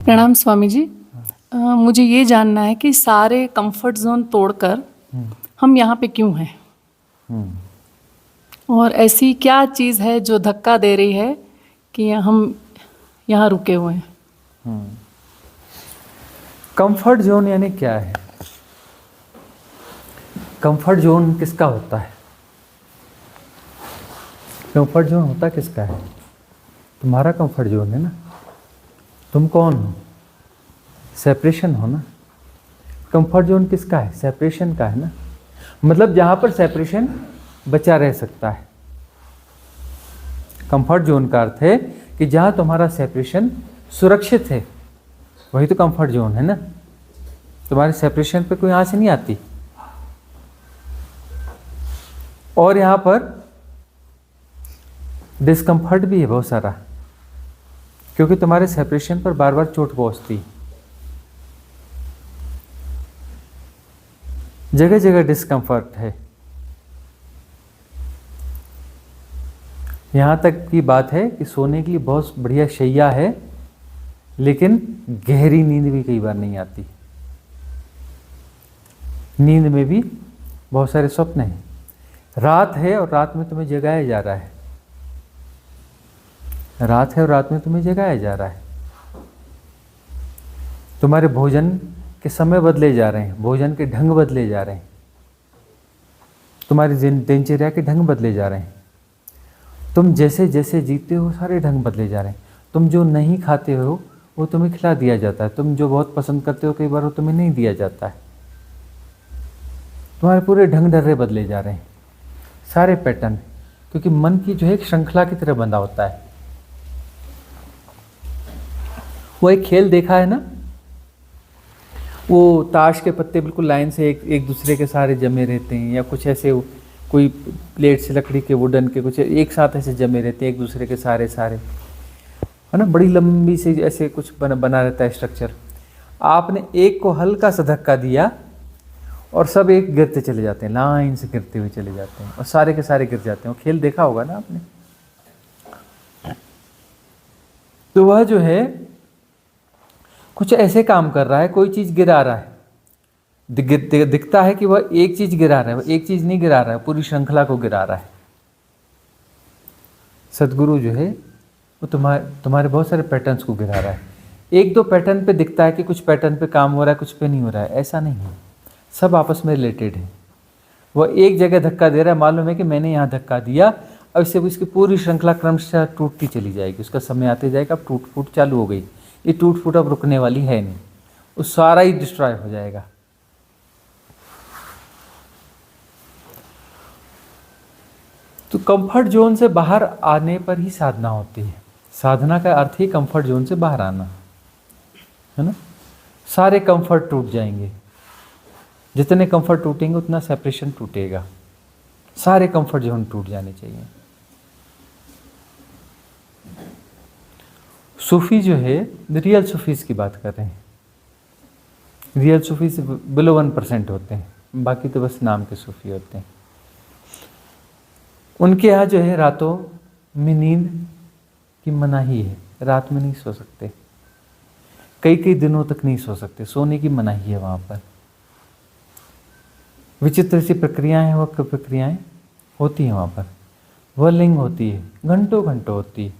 प्रणाम स्वामी जी। मुझे ये जानना है कि सारे कंफर्ट जोन तोड़कर हम यहाँ पे क्यों हैं, और ऐसी क्या चीज़ है जो धक्का दे रही है कि हम यहाँ रुके हुए हैं। कंफर्ट जोन यानी क्या है? कंफर्ट जोन किसका होता है? कंफर्ट जोन होता किसका है? तुम्हारा कंफर्ट जोन है ना। तुम कौन हो? सेपरेशन हो ना। कंफर्ट जोन किसका है? सेपरेशन का है ना। मतलब जहां पर सेपरेशन बचा रह सकता है। कंफर्ट जोन का अर्थ है कि जहां तुम्हारा सेपरेशन सुरक्षित है, वही तो कंफर्ट जोन है ना। तुम्हारे सेपरेशन पे कोई आंच नहीं आती। और यहां पर डिस्कंफर्ट भी है बहुत सारा, क्योंकि तुम्हारे सेपरेशन पर बार बार चोट पहुंचती। जगह जगह डिस्कंफर्ट है। यहां तक की बात है कि सोने के लिए बहुत बढ़िया शैया है, लेकिन गहरी नींद भी कई बार नहीं आती। नींद में भी बहुत सारे स्वप्न हैं। रात है और रात में तुम्हें जगाया जा रहा है। रात है और रात में तुम्हें जगाया जा रहा है। तुम्हारे भोजन के समय बदले जा रहे हैं, भोजन के ढंग बदले जा रहे हैं, तुम्हारी दिनचर्या के ढंग बदले जा रहे हैं। तुम जैसे जैसे जीते हो सारे ढंग बदले जा रहे हैं। तुम जो नहीं खाते हो वो तुम्हें खिला दिया जाता है। तुम जो बहुत पसंद करते हो कई बार वो तुम्हें नहीं दिया जाता है। तुम्हारे पूरे ढंग ढर्रे बदले जा रहे हैं, सारे पैटर्न, क्योंकि मन की जो है एक श्रृंखला की तरह बंधा होता है। वो एक खेल देखा है ना, वो ताश के पत्ते बिल्कुल लाइन से एक दूसरे के सारे जमे रहते हैं, या कुछ ऐसे कोई प्लेट से लकड़ी के वुडन के कुछ एक साथ ऐसे जमे रहते हैं एक दूसरे के सारे है ना। बड़ी लंबी से ऐसे कुछ बना रहता है स्ट्रक्चर। आपने एक को हल्का सा धक्का दिया और सब एक गिरते चले जाते हैं, लाइन से गिरते हुए चले जाते हैं और सारे के सारे गिर जाते हैं। वो खेल देखा होगा ना आपने। तो वह जो है कुछ ऐसे काम कर रहा है, कोई चीज़ गिरा रहा है। दिखता है कि वह एक चीज़ गिरा रहा है, वह एक चीज़ नहीं गिरा रहा है, पूरी श्रृंखला को गिरा रहा है। सदगुरु जो है वो तुम्हारे बहुत सारे पैटर्न्स को गिरा रहा है। एक दो पैटर्न पे दिखता है कि कुछ पैटर्न पे काम हो रहा है, कुछ पे नहीं हो रहा है, ऐसा नहीं है। सब आपस में रिलेटेड है। वह एक जगह धक्का दे रहा है, मालूम है कि मैंने यहाँ धक्का दिया, अब इससे उसकी पूरी श्रृंखला क्रमशः टूटती चली जाएगी। उसका समय आते जाएगा, अब टूट फूट चालू हो गई। ये टूट फूट अब रुकने वाली है नहीं, वो सारा ही डिस्ट्रॉय हो जाएगा। तो कंफर्ट जोन से बाहर आने पर ही साधना होती है। साधना का अर्थ ही कंफर्ट जोन से बाहर आना है ना। सारे कंफर्ट टूट जाएंगे। जितने कंफर्ट टूटेंगे उतना सेपरेशन टूटेगा। सारे कंफर्ट जोन टूट जाने चाहिए। सूफी जो है, रियल सूफीज की बात कर रहे हैं। रियल सूफीज बिलो 1% होते हैं, बाकी तो बस नाम के सूफी होते हैं। उनके यहाँ जो है रातों में नींद की मनाही है। रात में नहीं सो सकते, कई कई दिनों तक नहीं सो सकते, सोने की मनाही है वहाँ पर। विचित्र सी प्रक्रियाएं हैं, वह प्रक्रियाएं होती हैं वहाँ पर। वह लिंग होती है, घंटों घंटों होती है।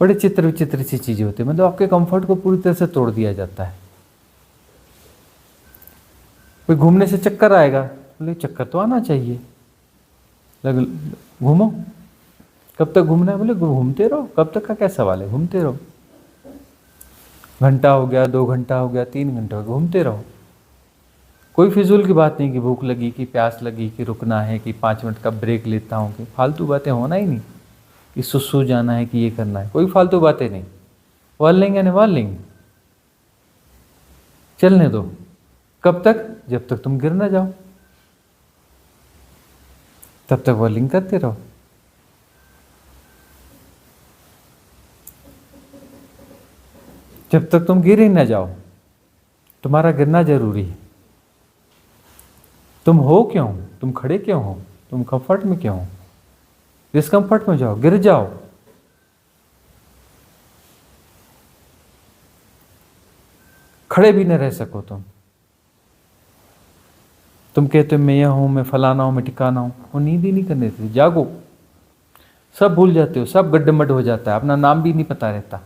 बड़े चित्र विचित्र सी चीज़ें होती है। मतलब आपके कंफर्ट को पूरी तरह से तोड़ दिया जाता है। कोई घूमने से चक्कर आएगा, बोले चक्कर तो आना चाहिए, घूमो। कब तक घूमना है? बोले घूमते रहो। कब तक का क्या सवाल है, घूमते रहो। घंटा हो गया, 2 घंटा हो गया, 3 घंटे हो गया, घूमते रहो। कोई फिजूल की बात नहीं कि भूख लगी, कि प्यास लगी, कि रुकना है, कि 5 मिनट का ब्रेक लेता हूँ, कि फालतू बातें होना ही नहीं, कि सुसु जाना है, कि ये करना है, कोई फालतू बातें नहीं। वार्लिंग यानी वार्लिंग, चलने दो। कब तक? जब तक तुम गिर ना जाओ, तब तक वार्लिंग करते रहो। जब तक तुम गिर ही ना जाओ। तुम्हारा गिरना जरूरी है। तुम हो क्यों? तुम खड़े क्यों हो? तुम कंफर्ट में क्यों हो? डिस्कंफर्ट में जाओ, गिर जाओ। खड़े भी न रह सको तुम कहते हो मैं यह हूं, मैं फलाना हूं, मैं ठिकाना हूं, वो नींद ही नहीं करने देती। जागो, सब भूल जाते हो, सब गड्ढमड हो जाता है, अपना नाम भी नहीं पता रहता।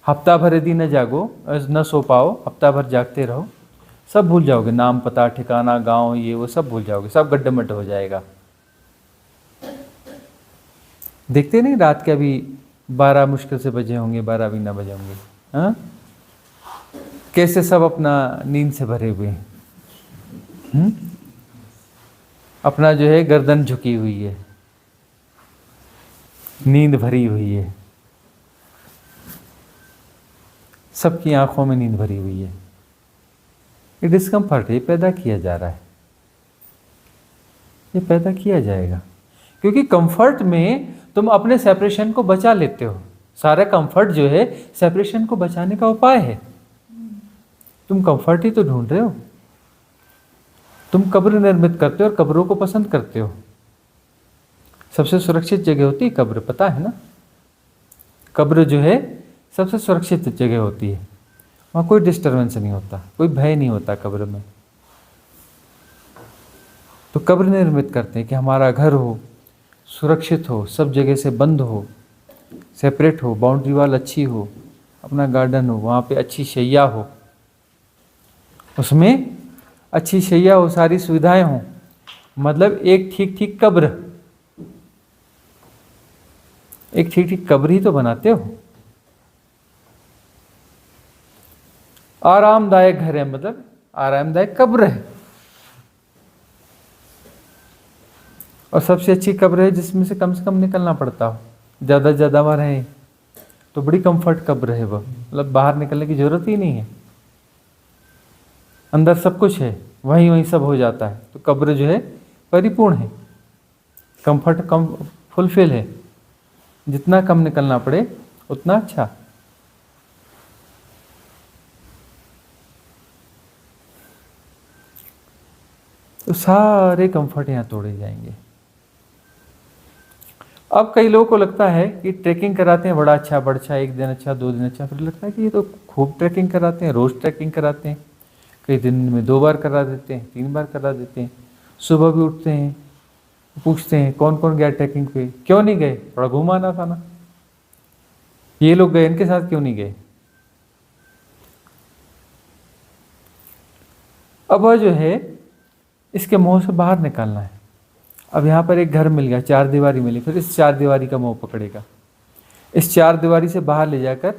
हफ्ता भर यदि न जागो, न सो पाओ, हफ्ता भर जागते रहो, सब भूल जाओगे, नाम पता ठिकाना गांव ये वो सब भूल जाओगे, सब गड्ढमड हो जाएगा। देखते नहीं रात के अभी 12 मुश्किल से बजे होंगे, 12 भी ना बजे होंगे, हाँ? कैसे सब अपना नींद से भरे हुए हैं, अपना जो है गर्दन झुकी हुई है, नींद भरी हुई है, सबकी आंखों में नींद भरी हुई है। ये डिस्कम्फर्ट ये पैदा किया जा रहा है, ये पैदा किया जाएगा, क्योंकि कंफर्ट में तुम अपने सेपरेशन को बचा लेते हो। सारा कंफर्ट जो है सेपरेशन को बचाने का उपाय है। तुम कंफर्ट ही तो ढूंढ रहे हो। तुम कब्र निर्मित करते हो और कब्रों को पसंद करते हो। सबसे सुरक्षित जगह होती है कब्र, पता है ना? कब्र जो है सबसे सुरक्षित जगह होती है, वहाँ कोई डिस्टर्बेंस नहीं होता, कोई भय नहीं होता कब्र में। तो कब्र निर्मित करते हैं कि हमारा घर हो, सुरक्षित हो, सब जगह से बंद हो, सेपरेट हो, बाउंड्री वाल अच्छी हो, अपना गार्डन हो, वहाँ पे अच्छी शैया हो, उसमें अच्छी शैया हो, सारी सुविधाएं हों, मतलब एक ठीक ठीक कब्र, एक ठीक ठीक कब्र ही तो बनाते हो। आरामदायक घर है मतलब आरामदायक कब्र है, और सबसे अच्छी कब्र है जिसमें से कम निकलना पड़ता हो, ज़्यादा से ज़्यादा वहाँ रहे तो बड़ी कंफर्ट कब्र है वो, मतलब बाहर निकलने की जरूरत ही नहीं है, अंदर सब कुछ है, वहीं वहीं सब हो जाता है। तो कब्र जो है परिपूर्ण है, कंफर्ट कम फुलफिल है, जितना कम निकलना पड़े उतना अच्छा। तो सारे कंफर्ट यहाँ तोड़े जाएंगे। अब कई लोगों को लगता है कि ट्रैकिंग कराते हैं बड़ा अच्छा, एक दिन अच्छा, 2 दिन अच्छा, फिर लगता है कि ये तो खूब ट्रैकिंग कराते हैं, रोज़ ट्रैकिंग कराते हैं, कई दिन में 2 बार करा देते हैं, 3 बार करा देते हैं। सुबह भी उठते हैं, पूछते हैं कौन कौन गया ट्रैकिंग पे, क्यों नहीं गए, थोड़ा घुमाना था ना, ये लोग गए, इनके साथ क्यों नहीं गए। अब वह जो है इसके मोह से बाहर निकालना है। अब यहाँ पर एक घर मिल गया, 4 दीवारी मिली, फिर इस 4 दीवारी का मोह पकड़ेगा, इस 4 दीवारी से बाहर ले जाकर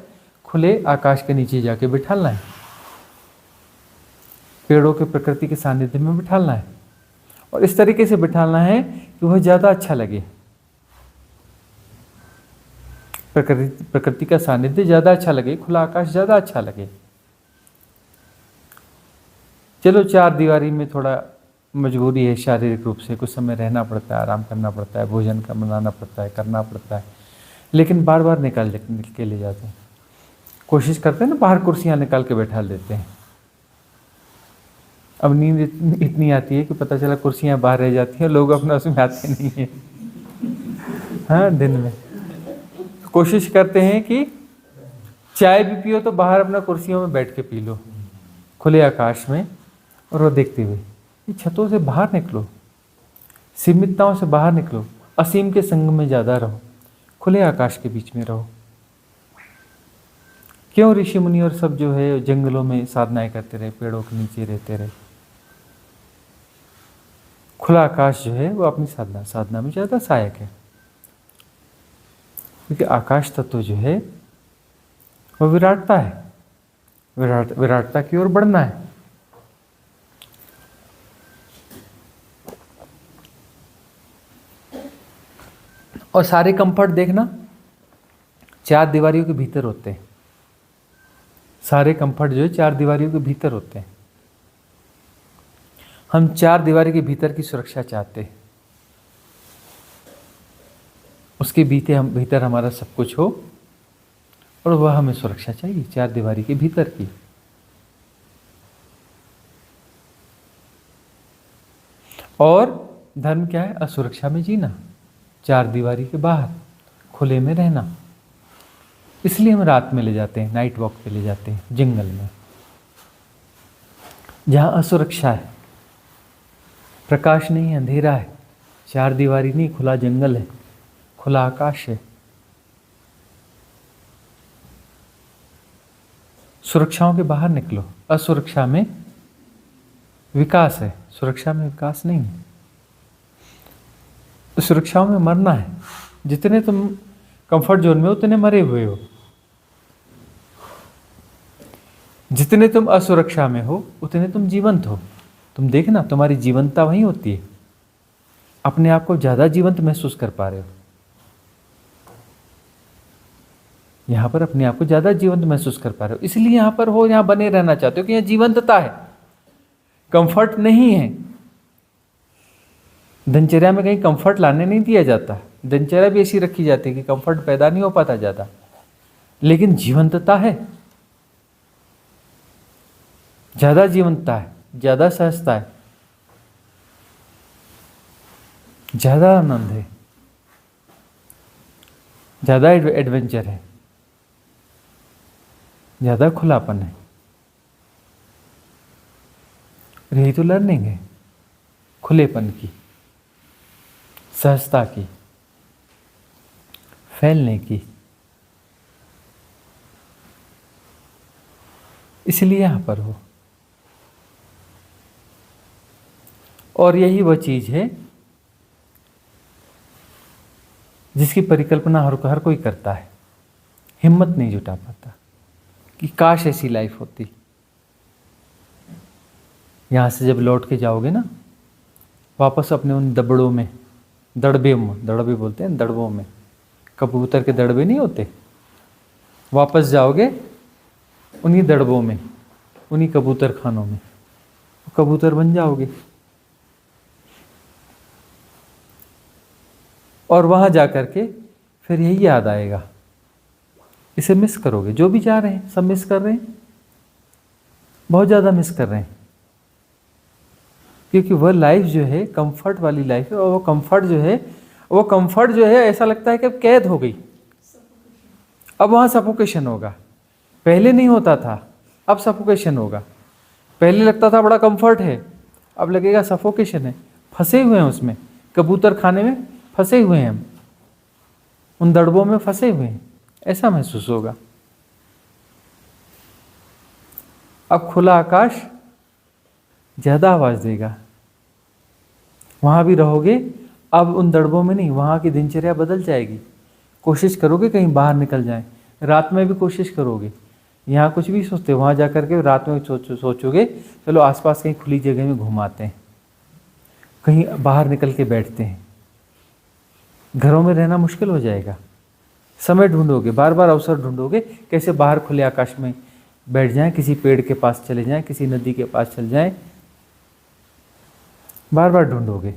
खुले आकाश के नीचे जाके बिठालना है, पेड़ों के प्रकृति के सानिध्य में बिठालना है, और इस तरीके से बिठालना है कि वह ज़्यादा अच्छा लगे, प्रकृति का सानिध्य ज़्यादा अच्छा लगे, खुला आकाश ज़्यादा अच्छा लगे। चलो 4 दीवारी में थोड़ा मजबूरी है, शारीरिक रूप से कुछ समय रहना पड़ता है, आराम करना पड़ता है, भोजन का बनाना पड़ता है, करना पड़ता है, लेकिन बार बार निकाल के ले जाते हैं। कोशिश करते हैं ना, बाहर कुर्सियाँ निकाल के बैठा देते हैं। अब नींद इतनी आती है कि पता चला कुर्सियाँ बाहर रह जाती हैं, लोग अपना उसमें आते नहीं हैं। हाँ, दिन में कोशिश करते हैं कि चाय भी पियो तो बाहर अपना कुर्सियों में बैठ के पी लो, खुले आकाश में, और वो देखते हुए छतों से बाहर निकलो, सीमितताओं से बाहर निकलो, असीम के संग में ज़्यादा रहो, खुले आकाश के बीच में रहो। क्यों ऋषि मुनि और सब जो है जंगलों में साधनाएं करते रहे, पेड़ों के नीचे रहते रहे। खुला आकाश जो है वो अपनी साधना में ज़्यादा सहायक है, क्योंकि आकाश तत्व जो है वो विराटता है, विराटता की ओर बढ़ना है। और सारे कंफर्ट देखना 4 दीवारियों के भीतर होते हैं, सारे कंफर्ट जो है 4 दीवारियों के भीतर होते हैं। हम 4 दीवारी के भीतर की सुरक्षा चाहते हैं, उसके भीतर हमारा सब कुछ हो, और वह हमें सुरक्षा चाहिए 4 दीवारी के भीतर की। और धर्म क्या है? असुरक्षा में जीना, 4 दीवारी के बाहर खुले में रहना। इसलिए हम रात में ले जाते हैं, नाइट वॉक पे ले जाते हैं जंगल में, जहाँ असुरक्षा है, प्रकाश नहीं है, अंधेरा है, चार दीवारी नहीं, खुला जंगल है, खुला आकाश है, सुरक्षाओं के बाहर निकलो। असुरक्षा में विकास है, सुरक्षा में विकास नहीं है। सुरक्षाओं में मरना है। जितने तुम कंफर्ट जोन में हो उतने मरे हुए हो, जितने तुम असुरक्षा में हो उतने तुम जीवंत हो। तुम देखना, तुम्हारी जीवंतता वहीं होती है। अपने आप को ज़्यादा जीवंत महसूस कर पा रहे हो। यहाँ पर अपने आप को ज़्यादा जीवंत महसूस कर पा रहे हो, इसलिए यहाँ पर हो, यहाँ बने रहना चाहते हो कि यहाँ जीवंतता है, कंफर्ट नहीं है। दिनचर्या में कहीं कंफर्ट लाने नहीं दिया जाता। दिनचर्या भी ऐसी रखी जाती है कि कंफर्ट पैदा नहीं हो पाता ज़्यादा, लेकिन जीवंतता है, ज़्यादा जीवंतता है, ज़्यादा सहजता है, ज़्यादा आनंद है, ज़्यादा एडवेंचर है, ज़्यादा खुलापन है। यही तो लर्निंग है, खुलेपन की, सहजता की, फैलने की। इसलिए यहाँ पर हो। और यही वह चीज़ है जिसकी परिकल्पना हर कोई करता है, हिम्मत नहीं जुटा पाता कि काश ऐसी लाइफ होती। यहाँ से जब लौट के जाओगे ना, वापस अपने उन दबड़ों में, दड़बे बोलते हैं, दड़बों में, कबूतर के दड़बे नहीं होते, वापस जाओगे उन्हीं दड़बों में, उन्हीं कबूतर खानों में, कबूतर बन जाओगे। और वहाँ जा कर के फिर यही याद आएगा, इसे मिस करोगे। जो भी जा रहे हैं सब मिस कर रहे हैं, बहुत ज़्यादा मिस कर रहे हैं, क्योंकि वह लाइफ जो है कंफर्ट वाली लाइफ है, और वो कंफर्ट जो है ऐसा लगता है कि अब कैद हो गई। अब वहाँ सफोकेशन होगा, पहले नहीं होता था, अब सफोकेशन होगा। पहले लगता था बड़ा कंफर्ट है, अब लगेगा सफोकेशन है, फंसे हुए हैं उसमें, कबूतर खाने में फंसे हुए हैं हम, उन दड़बों में फंसे हुए हैं, ऐसा महसूस होगा। अब खुला आकाश ज़्यादा आवाज़ देगा, वहाँ भी रहोगे, अब उन दड़बों में नहीं, वहाँ की दिनचर्या बदल जाएगी। कोशिश करोगे कहीं बाहर निकल जाए, रात में भी कोशिश करोगे। यहाँ कुछ भी सोचते, वहाँ जा कर के रात में सोचोगे चलो आसपास कहीं खुली जगह में घुमाते हैं, कहीं बाहर निकल के बैठते हैं। घरों में रहना मुश्किल हो जाएगा, समय ढूंढोगे, बार बार अवसर ढूंढोगे, कैसे बाहर खुले आकाश में बैठ जाएं, किसी पेड़ के पास चले जाएं, किसी नदी के पास चले जाएं, बार बार ढूंढोगे।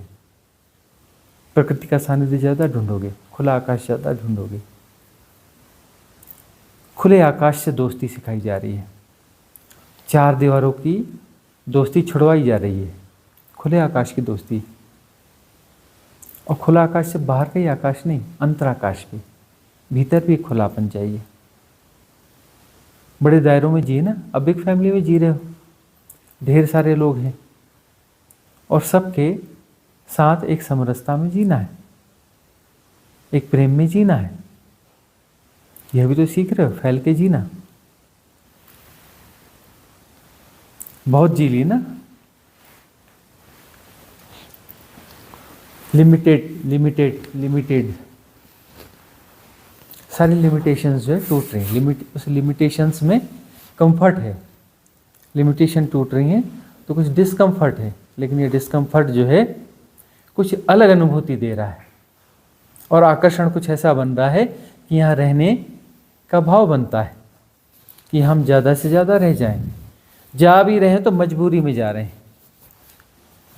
प्रकृति का सानिध्य ज़्यादा ढूंढोगे, खुला आकाश ज़्यादा ढूंढोगे। खुले आकाश से दोस्ती सिखाई जा रही है, चार दीवारों की दोस्ती छुड़वाई जा रही है, खुले आकाश की दोस्ती। और खुला आकाश से बाहर का ही आकाश नहीं, अंतराकाश भी, भीतर भी खुलापन चाहिए। बड़े दायरों में जिए ना, अब एक फैमिली में जी रहे हो, ढेर सारे लोग हैं, और सबके साथ एक समरसता में जीना है, एक प्रेम में जीना है। यह भी तो सीख रहे हो, फैल के जीना। बहुत जी ली ना, लिमिटेड सारी लिमिटेशंस जो है टूट रही हैं। उस लिमिटेशंस में कंफर्ट है, लिमिटेशन टूट रही हैं तो कुछ डिस्कम्फर्ट है, लेकिन ये डिस्कम्फर्ट जो है कुछ अलग अनुभूति दे रहा है, और आकर्षण कुछ ऐसा बन रहा है कि यहाँ रहने का भाव बनता है कि हम ज़्यादा से ज़्यादा रह जाएं। जा भी रहे हैं तो मजबूरी में जा रहे हैं,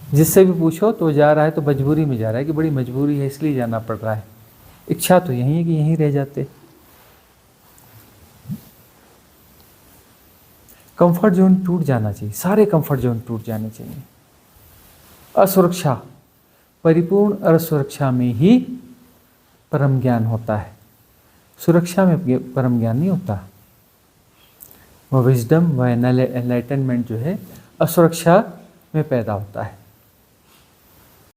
जिससे भी पूछो तो जा रहा है तो मजबूरी में जा रहा है, कि बड़ी मजबूरी है इसलिए जाना पड़ रहा है। इच्छा तो यही है कि यहीं रह जाते। कंफर्ट जोन टूट जाना चाहिए, सारे कंफर्ट जोन टूट जाने चाहिए। असुरक्षा, परिपूर्ण असुरक्षा में ही परम ज्ञान होता है, सुरक्षा में परम ज्ञान नहीं होता। वह विजडम, वह एनलाइटनमेंट जो है असुरक्षा में पैदा होता है।